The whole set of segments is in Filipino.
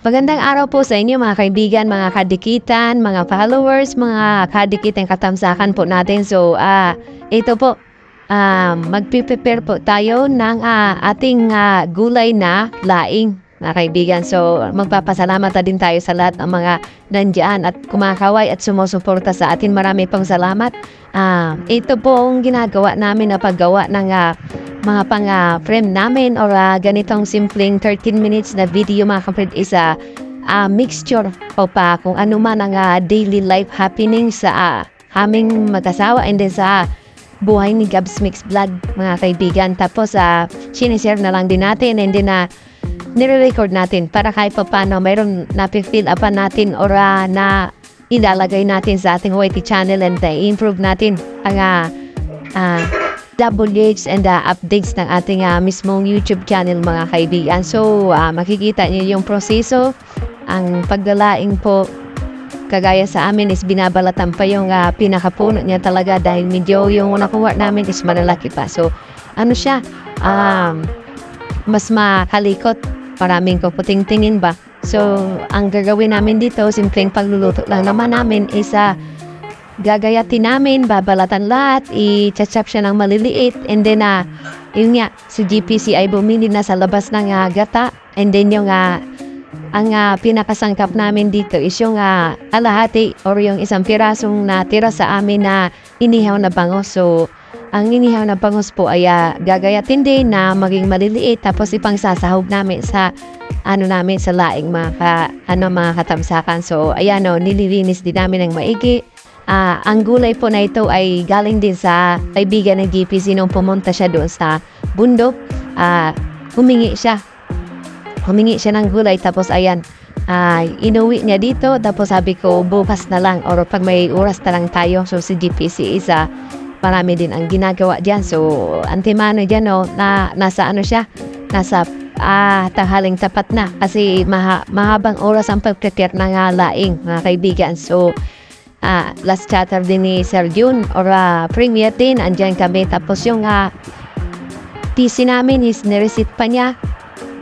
Magandang araw po sa inyo mga kaibigan, mga kadikitan, mga followers, mga kadikitang katamsakan po natin. So, ito po, magpiprepare po tayo ng ating gulay na laing, mga kaibigan. So, magpapasalamat na din tayo sa lahat ng mga nandiyan at kumakaway at sumusuporta sa atin. Marami pong salamat. Ito po ang ginagawa namin na paggawa ng mga pang-frame namin or ganitong simpleng 13 minutes na video mga kapatid is mixture o pa kung ano man ang daily life happening sa aming mag-asawa and then sa buhay ni Gabs Mix Vlog mga kaibigan. Tapos sinishare na lang din natin and then nire-record natin para kahit pa paano mayroon na-fill upan natin or na ilalagay natin sa ating YT channel and improve natin ang WH and updates ng ating mismong YouTube channel mga kaibigan. So, makikita niyo yung proseso. Ang pagdalaing po, kagaya sa amin is binabalatan pa yung pinakapuno niya talaga dahil medyo yung nakuha namin is malalaki pa. So, ano siya, mas makalikot. Maraming kuputing-tingin ba? So, ang gagawin namin dito, simpleng pagluluto lang naman namin is gagayatin namin, babalatan lahat, i-chop siya ng maliliit, and then, yun nga, si GPC ay bumili na sa labas ng gata, and then yung, ang pinakasangkap namin dito is yung alahati or yung isang pirasong natira sa amin na inihaw na bangos. So, ang inihaw na bangos po ay gagayatin din na maging maliliit, tapos ipang sasahog namin sa namin sa laing mga katamsakan. So, ayan nililinis din namin ng maigi. Ang gulay po na ito ay galing din sa kaibigan ng GPC nung pumunta siya doon sa bundok. Humingi siya ng gulay tapos ayan, inuwi niya dito tapos sabi ko bukas na lang or pag may oras na lang tayo. So si GPC is marami din ang ginagawa dyan. So antimano dyan na nasa nasa tanghaling tapat na kasi mahabang oras ang pag-prepare ng laing mga kaibigan. So last chatter din ni Sir Jun or premiere din, andyan kami. Tapos yung PC namin is niresit pa niya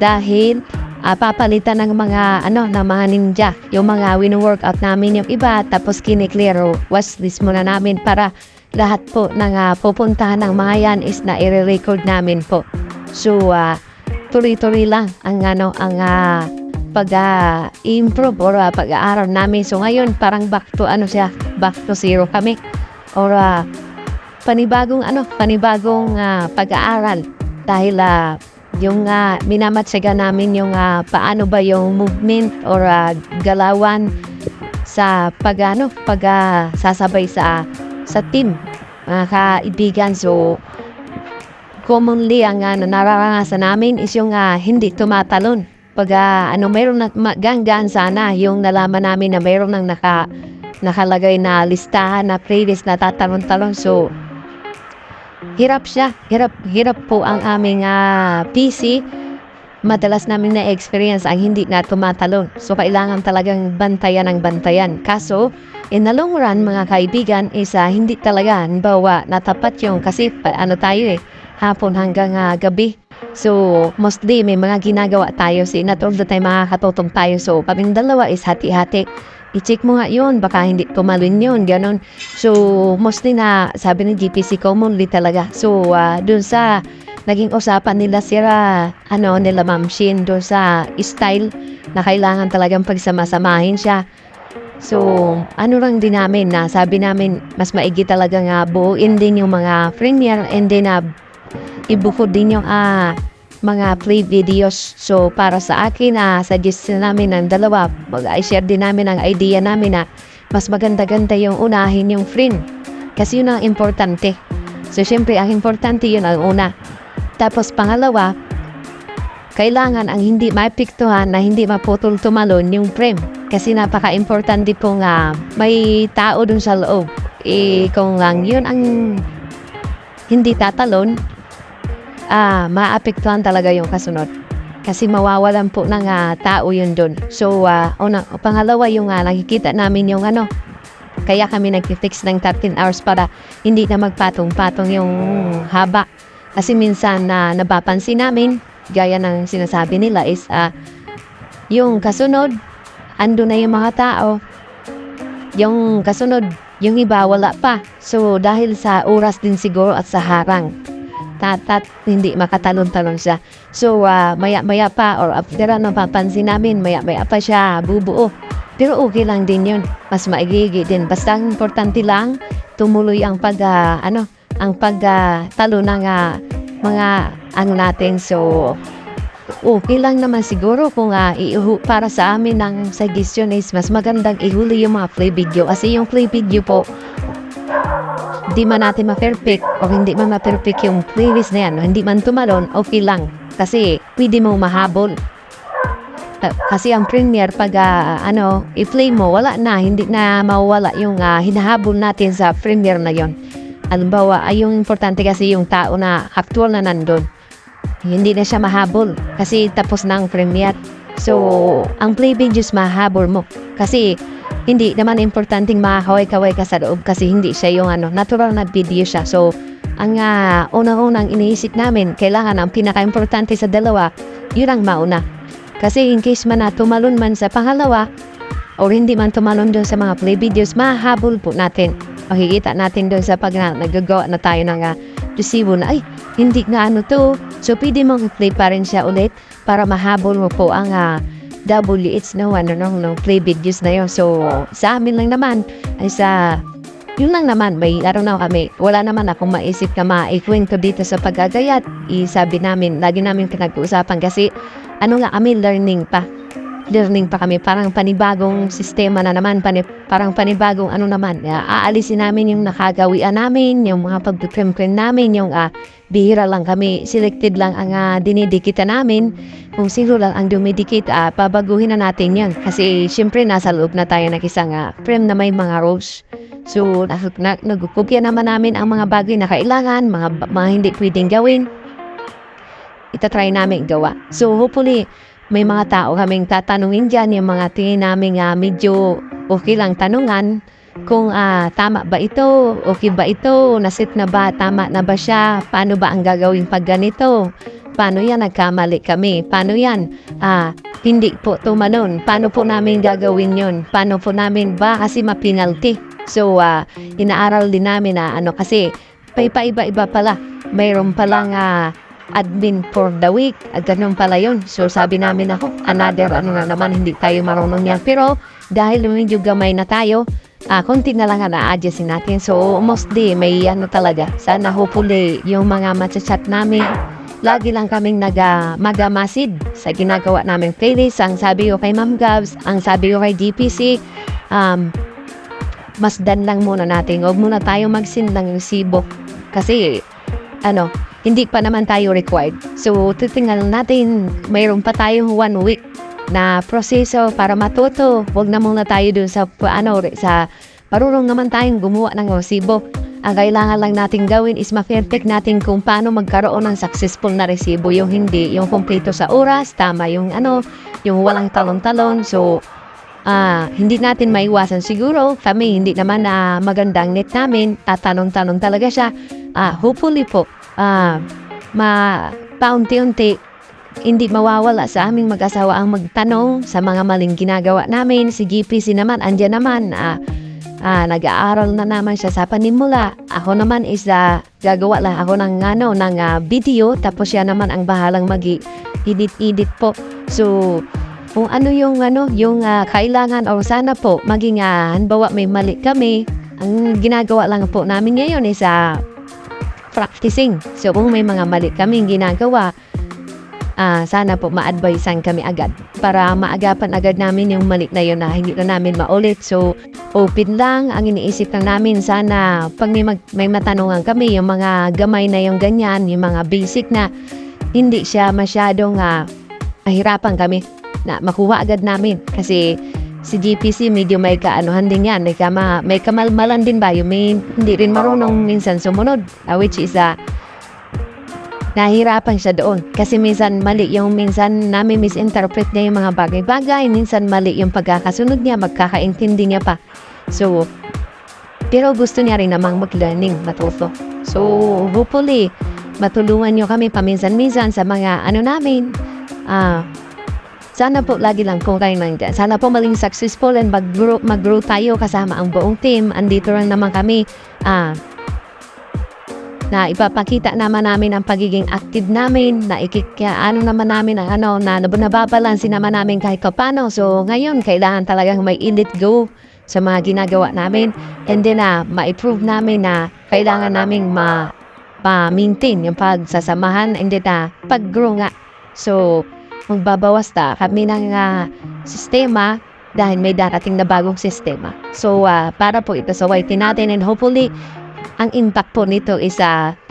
dahil papalitan ng mga ng mga ninja yung mga wino-workout namin yung iba. Tapos kiniklear watchlist muna namin para lahat po ng pupuntahan ng mga yan is na i-record namin po. So tuloy-tuloy lang ang pag-improve or pag-aaral namin. So ngayon parang back to zero kami or panibagong pag-aaral dahil yung minamatsaga namin yung paano ba yung movement or galawan sa sasabay sa team mga kaibigan. So commonly ang nararanasan namin is yung hindi tumatalon. Pag mayroon na ganggaan sana yung nalaman namin na mayroon nang nakalagay na listahan na playlist na tatalon-talon. So hirap siya. Hirap po ang aming PC. Madalas namin na-experience ang hindi na tumatalon. So kailangan talagang bantayan ng bantayan. Kaso in the long run mga kaibigan is hindi talaga bawa natapat yung kasi tayo hapon hanggang gabi. So, mostly may mga ginagawa tayo. Not all the time makakatutong tayo. So, kaming dalawa is hati-hati. I-check mo nga yun. Baka hindi tumalun yun. Ganon. So, mostly na sabi ng GPC commonly talaga. So, dun sa naging usapan nila nila Ma'am Shin dun sa style na kailangan talagang pagsamasamahin siya. So, lang din namin na sabi namin mas maigi talaga buuin din yung mga premiere and then ibukod din yung mga play videos. So para sa akin suggest namin ng dalawa, i-share din namin ang idea namin na mas maganda-ganda yung unahin yung friend kasi yun ang importante. So syempre ang importante yun ang una. Tapos pangalawa, kailangan ang hindi maipiktuhan na hindi maputol tumalon yung frame kasi napaka-importante pong may tao dun sa loob. Kung lang yun ang hindi tatalon, maapektuhan talaga yung kasunod kasi mawawalan po ng tao yun dun. So pangalawa yung nakikita namin yung kaya kami nag-fix ng 13 hours para hindi na magpatong-patong yung haba kasi minsan napapansin namin gaya ng sinasabi nila is Yung kasunod, ando na yung mga tao. Yung kasunod, yung iba wala pa. So, dahil sa oras din siguro at sa harang, hindi makatalon-talon siya. So, maya-maya pa or after papansin namin, maya-maya pa siya bubuo. Pero okay lang din yun. Mas maigigi din. Basta ang importante lang, tumuloy ang pagtalo ng mga natin. So, okay lang naman siguro kung para sa amin ang suggestion is mas magandang ihuli yung mga play video. Kasi yung play video po, di man natin ma-perfect o hindi man ma-perfect yung playlist na yan. Hindi man tumalon, okay lang. Kasi pwede mo mahabol. Kasi ang Premiere pag i-play mo, wala na, hindi na mawala yung hinahabol natin sa Premiere na yon. Halimbawa, yung importante kasi yung tao na actual na nandun. Hindi na siya mahabol kasi tapos na ang Premiere. So, ang play videos mahabol mo. Kasi hindi naman importanteng makakaway-kaway ka sa loob kasi hindi siya yung natural na video siya. So, ang unang-unang iniisip namin, kailangan ang pinaka-importante sa dalawa, yun ang mauna. Kasi in case man tumalon man sa pangalawa or hindi man tumalon doon sa mga play videos, mahabol po natin. Makikita natin doon sa pag nagagawa na tayo ng resibo na, ay, hindi na to. So, pwede mong i-play pa rin siya ulit para mahabol mo po ang WH no play videos na yun. So, sa amin lang naman, ay yun lang naman, may kami. Wala naman akong maisip na maikwento dito sa paggagayat. Sabi namin, lagi namin pinag-uusapan kasi kami, learning pa kami, parang panibagong sistema na naman, parang panibagong aalisin namin yung nakagawian namin, yung mga pagpiprem-prem namin, yung bihira lang kami, selected lang ang dinidikitan namin, kung sino lang ang dumidikit, pabaguhin na natin yan, kasi syempre nasa loob na tayo ng isang frame na may mga rows. So, nagkukopya naman namin ang mga bagay na kailangan, mga hindi pwedeng gawin, itatry namin gawa. So, hopefully, may mga tao kaming tatanungin dyan, yung mga tingin namin medyo okay lang tanungan, kung tama ba ito, okay ba ito, nasit na ba, tama na ba siya, paano ba ang gagawin pag ganito, paano yan, nagkamali kami, paano yan, hindi po tumalon, paano po namin gagawin yun, paano po namin ba, kasi mapinalty. So, inaaral din namin kasi paiba-iba pala, mayroon palang admin for the week, ganun pala yun. So, sabi namin another na naman, hindi tayo marunong yan. Pero, dahil medyo gamay na tayo, konti na lang na-adjustin natin. So, mostly, may talaga. Sana hopefully, yung mga matchat namin, lagi lang kaming magamasid sa ginagawa naming playlist. Ang sabi ko kay Ma'am Gabs, ang sabi ko kay DPC, masdan lang muna natin. Huwag muna tayo mag-send ng resibo. Kasi, hindi pa naman tayo required. So, titingnan natin, mayroon pa tayong 1 week na proseso para matuto. Huwag na muna tayo dun sa marunong naman tayong gumawa ng resibo. Ang kailangan lang natin gawin is ma-perfect natin kung paano magkaroon ng successful na resibo. Yung hindi, yung kompleto sa oras, tama yung yung walang talon-talon. So, hindi natin maiwasan siguro. Kami, hindi naman magandang net namin. Tatanong-tanong talaga siya. Hopefully po, paunti-unti, hindi mawawala sa aming mag-asawa ang magtanong sa mga maling ginagawa namin. Si GPC naman, andyan naman, nag-aaral na naman siya sa panimula. Ako naman is gagawa lang ako ng video, tapos siya naman ang bahalang mag-edit po. So, kung yung kailangan o sana po maging hanbawa may mali kami, ang ginagawa lang po namin ngayon is practicing. So, kung may mga mali kaming ginagawa, sana po ma-advisean kami agad para maagapan agad namin yung mali na yun na hindi na namin maulit. So, open lang ang iniisip lang namin. Sana pag may matanungan kami, yung mga gamay na yung ganyan, yung mga basic na hindi siya masyadong mahirapan kami na makuha agad namin. Kasi si GPC medyo may kaanuhan din yan. May kamalmalan din ba? Yung hindi rin marunong minsan sumunod. Which is nahihirapan siya doon. Kasi minsan mali yung minsan namin misinterpret niya yung mga bagay-bagay. Minsan mali yung pagkakasunod niya. Magkakaintindi niya pa. So, pero gusto niya rin namang mag-learning, matuto. So, hopefully, matulungan niyo kami paminsan-minsan sa mga namin. Sana po lagi lang po kayo nandyan. Sana po maging successful and mag-grow tayo kasama ang buong team. Andito lang naman kami na ipapakita naman namin ang pagiging active namin, na ano naman namin ang na nababalansin naman namin kahit paano. So ngayon, kailangan talagang may let go sa mga ginagawa namin, and then ma-improve namin na kailangan naming ma-maintain yung pagsasamahan, and then pag-grow nga. So magbabawas kami ng sistema dahil may darating na bagong sistema. So para po ito sa YT natin, and hopefully ang impact po nito is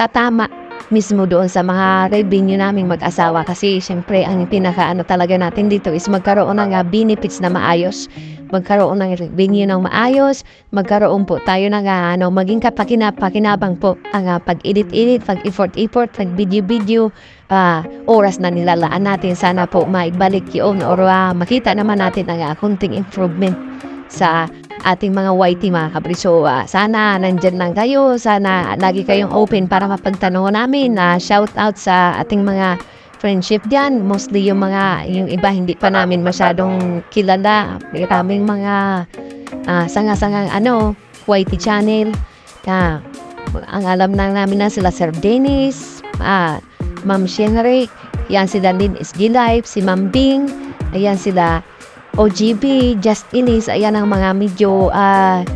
tatama mismo doon sa mga revenue naming mag-asawa, kasi syempre ang pinaka talaga natin dito is magkaroon ng benefits na maayos, magkaroon ng revenue ng maayos, magkaroon po tayo ng maging kapakinabang po ang pag-edit, pag-effort, pag-video, oras na nilalaan natin. Sana po maibalik yun, or makita naman natin ang kunting improvement sa ating mga YT mga kabri. So sana nandyan lang kayo, sana lagi kayong open para mapagtanong namin. Shout out sa ating mga friendship dyan, mostly yung iba hindi pa namin masyadong kilala. Maraming mga sanga-sangang YT channel. Ang alam na namin na sila Sir Dennis, Ma'am Shenry, yan sila Lynn SG Life, si Ma'am Bing, ayan sila OGB, Just Elise, ayan ang mga medyo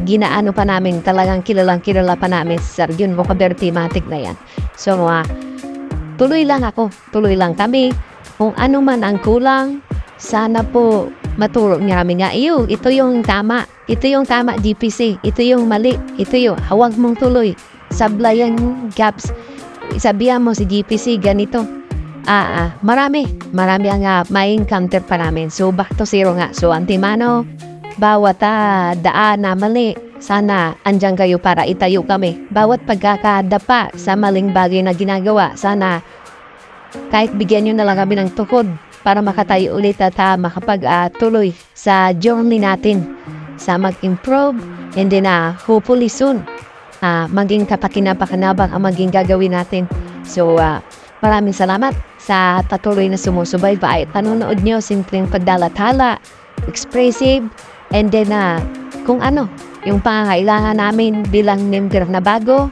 ginaano pa namin, talagang kilala pa namin si Sir Yun Vocabertimatic na yan. So tuloy lang kami. Kung ano man ang kulang, sana po maturo namin nga, ito yung tama DPC, ito yung mali, ito yung huwag mong tuloy, sablayan gaps, sabihan mo si DPC ganito. Marami ang may encounter pa namin. So back to zero nga. So antimano, bawat daan na mali, sana andyan kayo para itayo kami. Bawat pagkakadapa sa maling bagay na ginagawa, sana kahit bigyan nyo na lang kami ng tukod para makatayo ulit at makapag-tuloy sa journey natin sa mag-improve, and then hopefully soon maging kapakinabang ang maging gagawin natin. So maraming salamat sa patuloy na sumusubaybay at panonood nyo. Simpleng pagdalathala, expressive, and then kung ano yung pangangailangan namin bilang member na bago,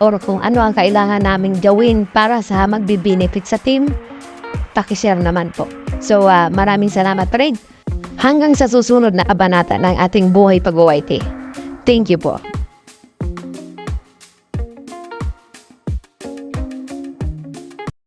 or kung ano ang kailangan namin gawin para sa magbe-benefit sa team, pakishare naman po. So maraming salamat pa rin. Hanggang sa susunod na kabanata ng ating buhay pag-YT. Thank you po.